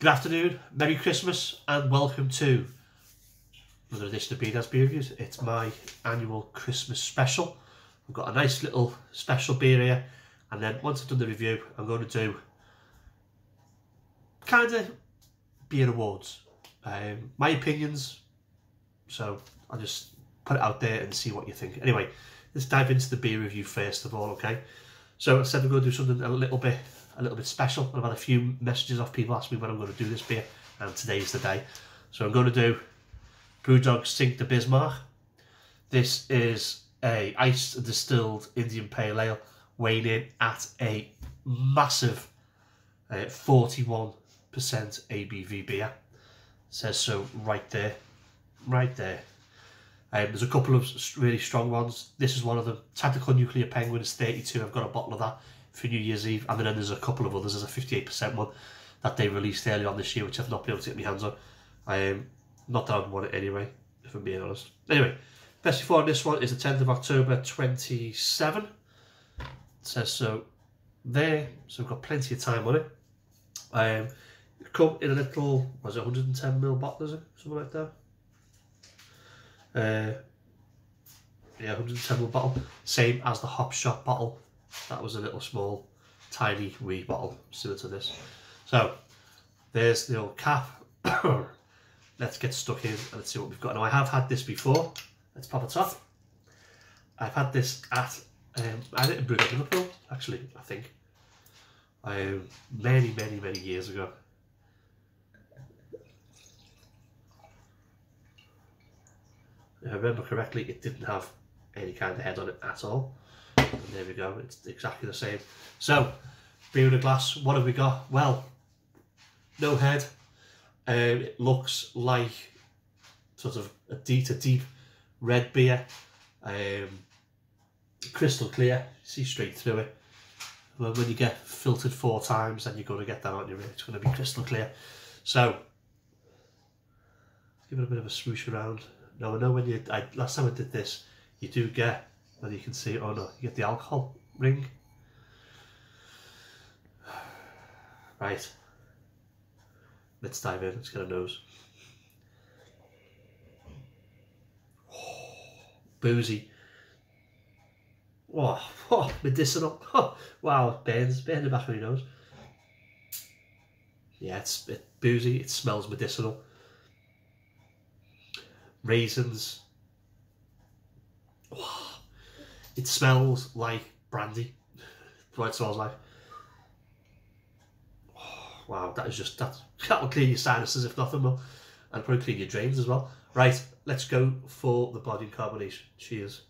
Good afternoon, Merry Christmas, and welcome to another edition of Brewdog's Beer Reviews. It's my annual Christmas special. I've got a nice little special beer here, and then once I've done the review, I'm going to do kind of beer awards. My opinions, so I'll just put it out there and see what you think. Anyway, let's dive into the beer review first of all, okay? So I said we're going to do something a little bit special. I've had a few messages off people asking me when I'm going to do this beer, and today's the day. So I'm going to do Brewdog Sink the Bismarck. This is a iced and distilled Indian Pale Ale, weighing in at a massive 41% ABV beer. It says so right there, right there. There's a couple of really strong ones. This is one of them. Tactical Nuclear Penguin is 32. I've got a bottle of that for New Year's Eve. And then there's a couple of others. There's a 58% one that they released earlier on this year, which I've not been able to get my hands on. Not that I'd want it anyway, if I'm being honest. Anyway, best before on this one is the 10th of October 27. It says so there. So we've got plenty of time on it. Come in a little, was it 110ml bottle, is it? Something like that. Yeah, 110ml bottle, same as the Hop Shop bottle. That was a little small, tiny wee bottle similar to this. So there's the old cap. Let's get stuck in and let's see what we've got. Now I have had this before. Let's pop it off. I've had this at I had it in Brewdog Liverpool, actually, I think. Many years ago. If I remember correctly, it didn't have any kind of head on it at all. And there we go, it's exactly the same. So, beer in a glass, what have we got? Well, no head. It looks like sort of a deep red beer. Crystal clear, see straight through it. Well, when you get filtered 4 times, then you're going to get that, aren't you? It's going to be crystal clear. So, give it a bit of a swoosh around. Now I know when last time I did this, you do get, whether you can see it or not, you get the alcohol ring. Right. Let's dive in, let's get a nose. Oh, boozy. Oh, medicinal. Oh, wow, it burns the back of your nose. Yeah, it's boozy, it smells medicinal. Raisins. Oh, it smells like brandy. That's what it smells like. Oh, wow, that'll clean your sinuses if nothing more, and probably clean your drains as well. Right, let's go for the body and carbonation. Cheers.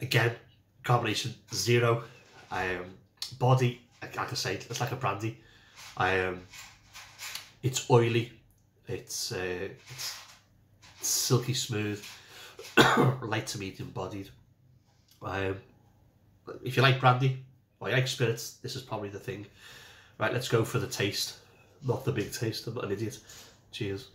Again, carbonation 0. Body, like I say, it's like a brandy. It's oily. It's silky smooth, light to medium bodied. If you like brandy or you like spirits, this is probably the thing. Right, let's go for the taste. Not the big taste. I'm not an idiot. Cheers.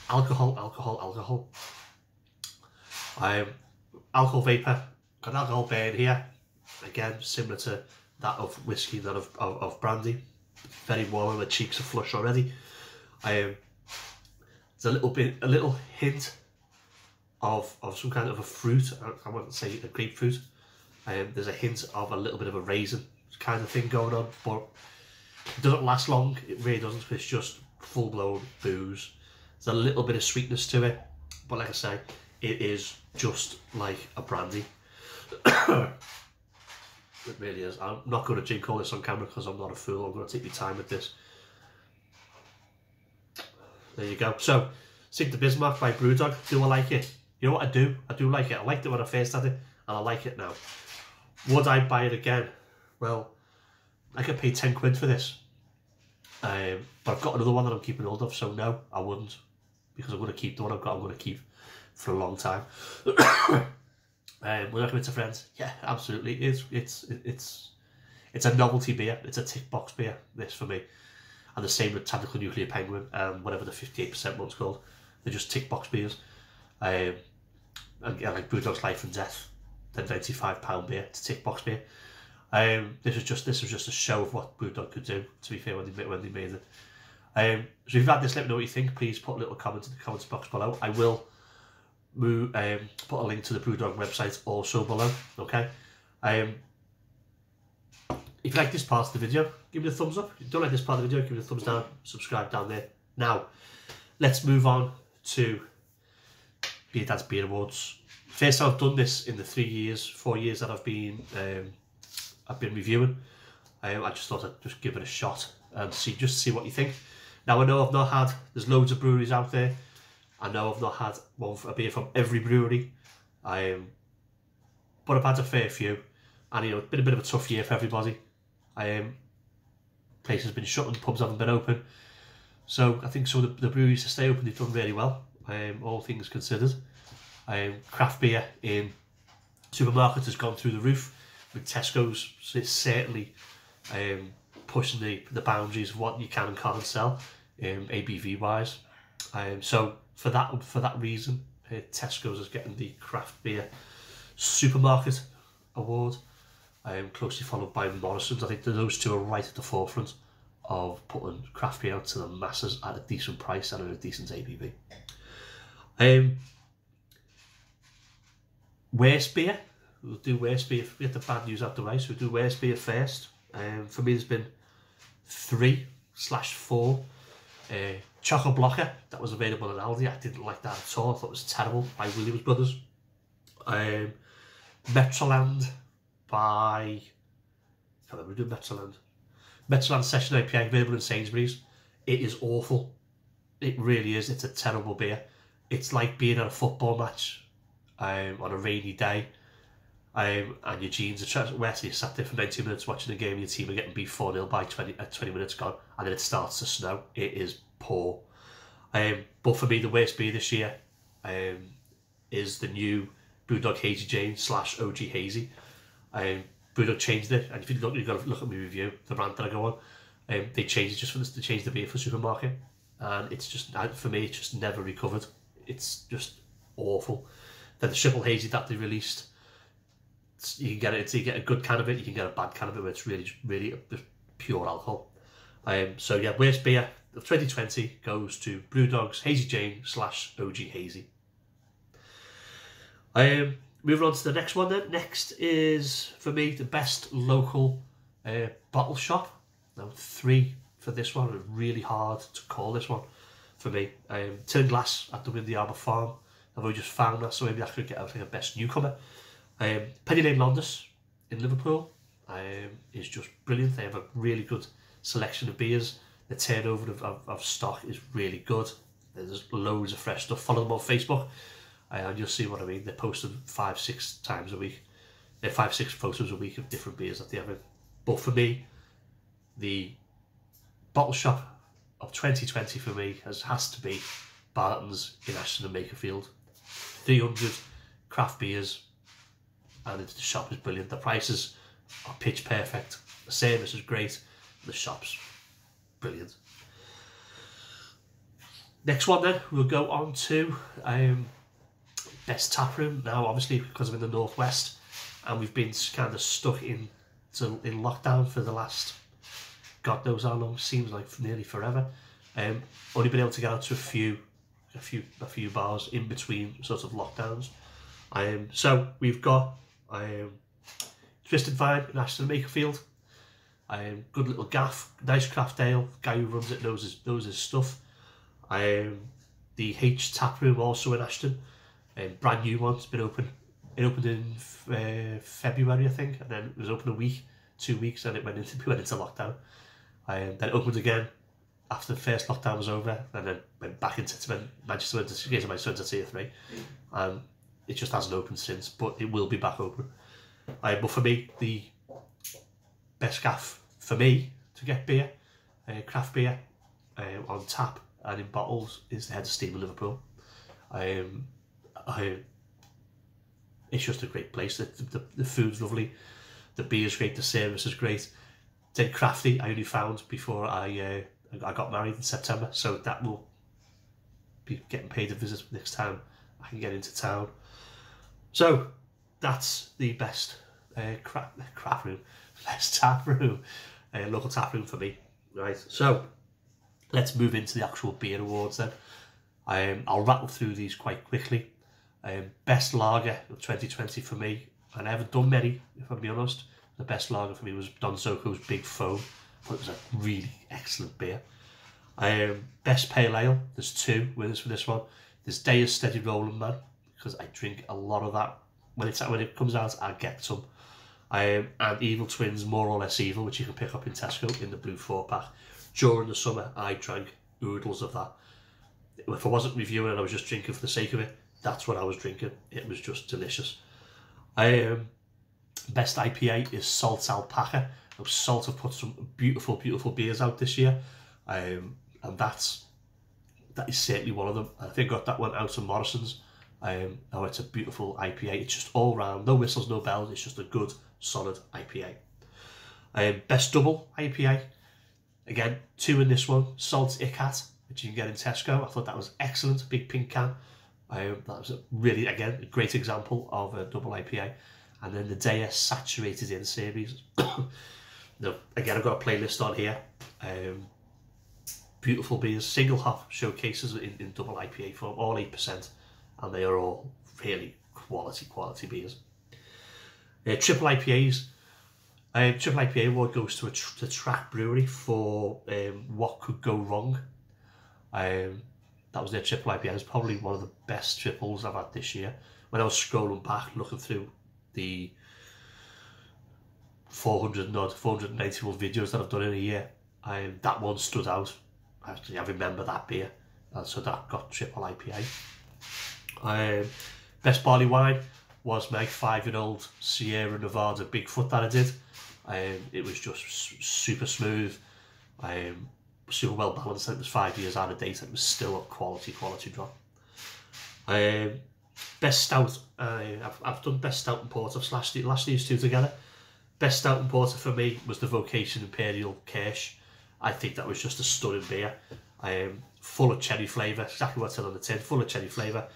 Alcohol. Alcohol vapour. Got an alcohol burn here. Again, similar to that of whiskey, that of brandy. Very warm, and my cheeks are flush already. There's a little hint of some kind of a fruit. I wouldn't say a grapefruit. There's a hint of a little bit of a raisin kind of thing going on, but it doesn't last long. It really doesn't. It's just full blown booze. There's a little bit of sweetness to it, but like I say, it is just like a brandy. It really is. I'm not going to drink all this on camera because I'm not a fool. I'm going to take my time with this. There you go. So, Sink the Bismarck by Brewdog. Do I like it? You know what I do? I do like it. I liked it when I first had it, and I like it now. Would I buy it again? Well, I could pay 10 quid for this. But I've got another one that I'm keeping hold of, so no, I wouldn't. Because I'm going to keep the one I've got, I'm going to keep for a long time. Would I recommend it to friends? Yeah, absolutely. It's a novelty beer. It's a tick box beer, this for me. and the same with Tactical Nuclear Penguin and whatever the 58% one's called. They're just tick box beers. And yeah, like Brewdog's Life and Death, the £95 beer, it's a tick box beer. This was just a show of what Brewdog could do, to be fair, when they made it. So if you've had this, let me know what you think. Please put a little comment in the comments box below. I will put a link to the Brewdog website also below, okay? If you like this part of the video, give me a thumbs up. If you don't like this part of the video, give me a thumbs down, subscribe down there. Now, let's move on to Beer Dad's Beer Awards. First time I've done this in the 4 years that I've been reviewing. I just thought I'd just give it a shot and see what you think. Now, I know I've not had, there's loads of breweries out there. I know I've not had a beer from every brewery, but I've had a fair few, and it's been a bit of a tough year for everybody. Places have been shut and pubs haven't been open, so I think some of the breweries to stay open, they've done really well, all things considered. Craft beer in supermarkets has gone through the roof, with Tesco's. So it's certainly pushing the boundaries of what you can and can't sell, ABV wise. So for that reason, Tesco's is getting the Craft Beer Supermarket Award, closely followed by Morrison's. I think those two are right at the forefront of putting craft beer out to the masses at a decent price and at a decent ABV. Worst beer, we'll do worst beer. We get the bad news out the way, so we'll do worst beer first. For me, there's been 3/4. Choco Blocker, that was available in Aldi. I didn't like that at all. I thought it was terrible, by Williams Brothers. Metroland by, I can't remember who did Metroland. Metroland Session IPA, available in Sainsbury's. It is awful. It really is. It's a terrible beer. It's like being at a football match on a rainy day, and your jeans are wet, so you sat there for 90 minutes watching a game and your team are getting beat 4-0 by 20 minutes gone, and then it starts to snow. It is poor. But for me, the worst beer this year is the new Brewdog Hazy Jane / OG Hazy. Brewdog changed it, and if you've got to look at my review, the brand that I go on, they changed it just for this. They changed the beer for supermarket, and it's just, for me, it's just never recovered. It's just awful. Then the Triple Hazy that they released, you can get it. You get a good can of it, you can get a bad can of it, where it's really pure alcohol. So yeah, worst beer of 2020 goes to Brewdog's Hazy Jane / OG Hazy. Moving on to the next one then. Next is, for me, the best local bottle shop. Now, 3 for this one. It's really hard to call this one for me. Tin Glass at the Windy Arbour Farm. I've only just found that, so maybe I could get out like a best newcomer. Penny Lane Londis in Liverpool is just brilliant. They have a really good selection of beers. The turnover of stock is really good. There's loads of fresh stuff. Follow them on Facebook, and you'll see what I mean. They're posting 5-6 times a week. They're 5-6 photos a week of different beers that they have in. But for me, the bottle shop of 2020 for me has to be Barton's in Ashton and Makerfield. 300 craft beers, and the shop is brilliant. The prices are pitch perfect. The service is great. The shop's brilliant. Next one then, we'll go on to best tap room. Now, obviously, because I'm in the northwest, and we've been kind of stuck in lockdown for the last, God knows how long. Seems like nearly forever. Only been able to get out to a few bars in between sort of lockdowns. So we've got Twisted Vine in Ashton and Makerfield. Good little gaff, nice craft ale. Guy who runs it knows his stuff. The H Tap Room also in Ashton, brand new one. It's been open. It opened in February, I think, and then it was open 2 weeks, and we went into lockdown. Then it opened again after the first lockdown was over, and then went back into Manchester to Tier 3, and it just hasn't opened since, but it will be back open. But for me, the best gaff for me to get beer, craft beer, on tap and in bottles is the Head of Steam in Liverpool. It's just a great place. The food's lovely, the beer's great, the service is great. Dead crafty. I only found before I I got married in September, so that will be getting paid a visit next time I can get into town. So that's the best craft room, best tap room, local tap room for me. Right, so let's move into the actual beer awards then. I'll rattle through these quite quickly. Best lager of 2020 for me, and I haven't done many, if I'm being honest. The best lager for me was Don Zoko's Big Foam. I thought it was a really excellent beer. Best pale ale, there's two winners for this one. There's Deya's Steady Rolling Man, because I drink a lot of that. When it comes out, I get some. And Evil Twins More or Less Evil, which you can pick up in Tesco in the blue 4-pack. During the summer, I drank oodles of that. If I wasn't reviewing and I was just drinking for the sake of it, that's what I was drinking. It was just delicious. Best IPA is Salt Alpaca. Salt have put some beautiful, beautiful beers out this year. And that is certainly one of them. I think I got that one out of Morrison's. Oh, it's a beautiful IPA. It's just all round, no whistles, no bells. It's just a good, solid IPA. Best double IPA. Again, two in this one. Salt Ikat, which you can get in Tesco. I thought that was excellent. Big pink can. That was a really, again, a great example of a double IPA. And then the Deya Saturated In series. Now, again, I've got a playlist on here. Beautiful beers, single hop showcases in double IPA form, all 8%, and they are all really quality beers. Triple IPAs. Triple IPA award goes to the Track Brewery for What Could Go Wrong. That was their triple IPA. It was probably one of the best triples I've had this year. When I was scrolling back, looking through the 491 videos that I've done in a year, that one stood out. Actually, I remember that beer, and so that got triple IPA. Best barley wine was my 5-year-old Sierra Nevada Bigfoot that I did. It was just super smooth, super well balanced. It was 5 years out of date, and it was still a quality drop. Best stout, I've done best stout and porter, last these two together. Best stout and porter for me was the Vocation Imperial Kirsch. I think that was just a stunning beer. Full of cherry flavour, exactly what's on the tin, full of cherry flavour.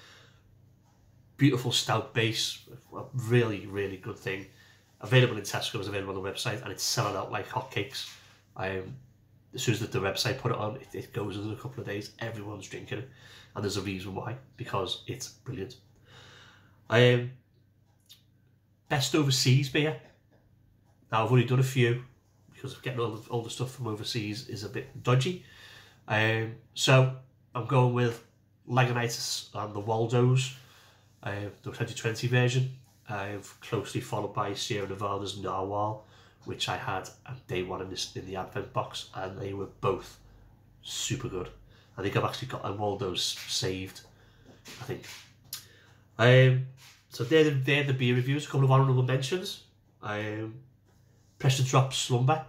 Beautiful stout base, a really, really good thing. Available in Tesco, it's available on the website, and it's selling out like hotcakes. As soon as the website put it on, it goes in a couple of days. Everyone's drinking it, and there's a reason why, because it's brilliant. Best overseas beer. Now, I've only done a few, because getting all the stuff from overseas is a bit dodgy. So I'm going with Lagunitas and the Waldos, the 2020 version. I've closely followed by Sierra Nevada's Narwhal, which I had at day one in the advent box, and they were both super good. I think I've actually got a Waldos saved, I think. So they're the beer reviews. A couple of honourable mentions. Pressure Drop Slumber,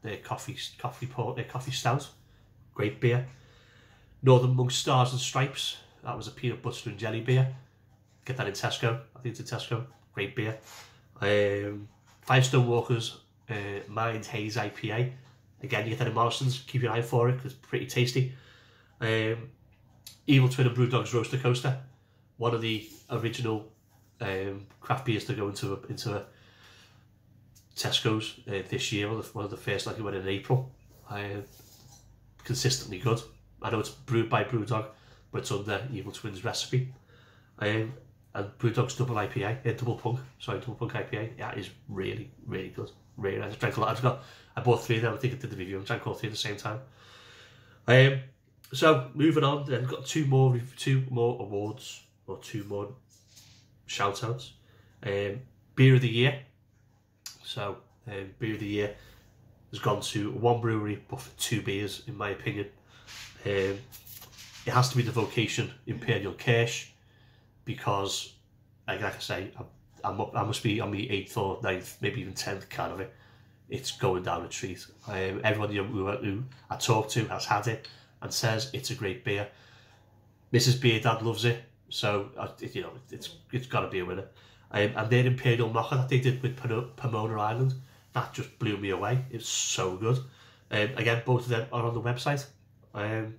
their coffee stout, great beer. Northern Monk Stars and Stripes, that was a peanut butter and jelly beer. Get that in Tesco. I think it's in Tesco. Great beer. Firestone Walker's Mind Haze IPA. Again, you get that in Morrison's. Keep your eye for it, because it's pretty tasty. Evil Twin and Brewdog's Roaster Coaster. One of the original craft beers to go into a Tesco's this year. One of the first, like it went in April. Consistently good. I know it's brewed by Brewdog, but it's under Evil Twin's recipe. And Brewdog's double IPA, double punk IPA. Yeah, it is really, really good. Really nice. I drank a lot. I bought 3 of them. I think I did the review and drank all 3 at the same time. So moving on, then we've got two more awards, or 2 more shout outs. Beer of the Year. So Beer of the Year has gone to one brewery, but for 2 beers, in my opinion. It has to be the Vocation Imperial Kirsch, because, like I say, I must be on my 8th or 9th, maybe even 10th can of it. It's going down a treat. Everyone who I talk to has had it and says it's a great beer. Mrs. Beer Dad loves it, so it's got to be a winner. And their Imperial Mocha that they did with Pomona Island, that just blew me away. It's so good. Again, both of them are on the website. And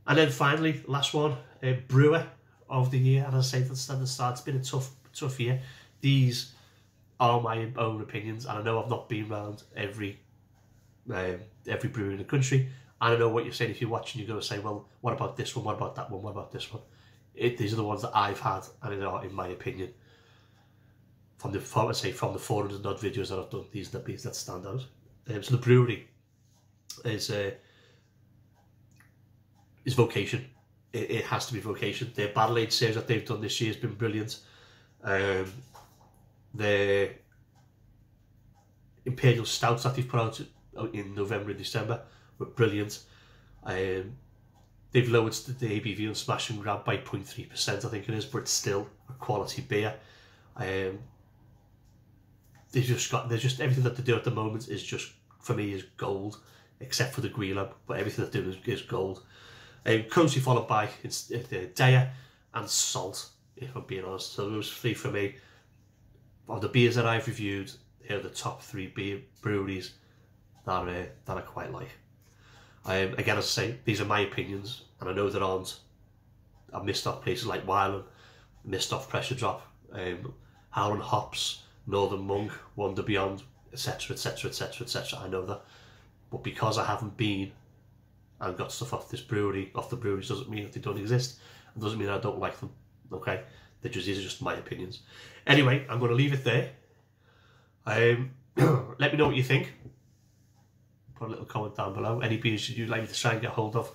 then finally, last one, brewer of the year. And as I say, at the start, it's been a tough year. These are my own opinions, and I know I've not been around every brewery in the country. And I know what you're saying. If you're watching, you're going to say, well, what about this one? What about that one? What about this one? These are the ones that I've had, and they are, in my opinion, from the 400 odd videos that I've done, these are the that stand out. So the brewery is vocation. It has to be vocation. Their Battle Age series that they've done this year has been brilliant. The Imperial Stouts that they've put out in November and December were brilliant. They've lowered the ABV on Smash and Grab by 0.3%, I think it is, but it's still a quality beer. They're just everything that they do at the moment is just, for me, is gold, except for the Greenland, but everything that they do is gold. Closely followed by Daya and Salt, if I'm being honest. So those three for me. Of the beers that I've reviewed, here are the top 3 breweries that I quite like. Again, as I say, these are my opinions, and I know there aren't. I've missed off places like Wylam, missed off Pressure Drop, Howland Hops, Northern Monk, Wonder Beyond, etc, etc, etc, etc. I know that, but because I haven't been and got stuff off the breweries doesn't mean that they don't exist. It doesn't mean I don't like them. Okay, these are just my opinions. Anyway, I'm going to leave it there. Let me know what you think. Put a little comment down below. Any beers you'd like me to try and get hold of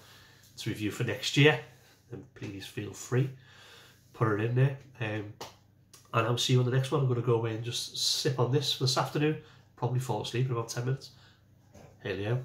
to review for next year, then please feel free. Put it in there. And I'll see you on the next one. I'm going to go away and just sip on this for this afternoon. Probably fall asleep in about 10 minutes. Here we go.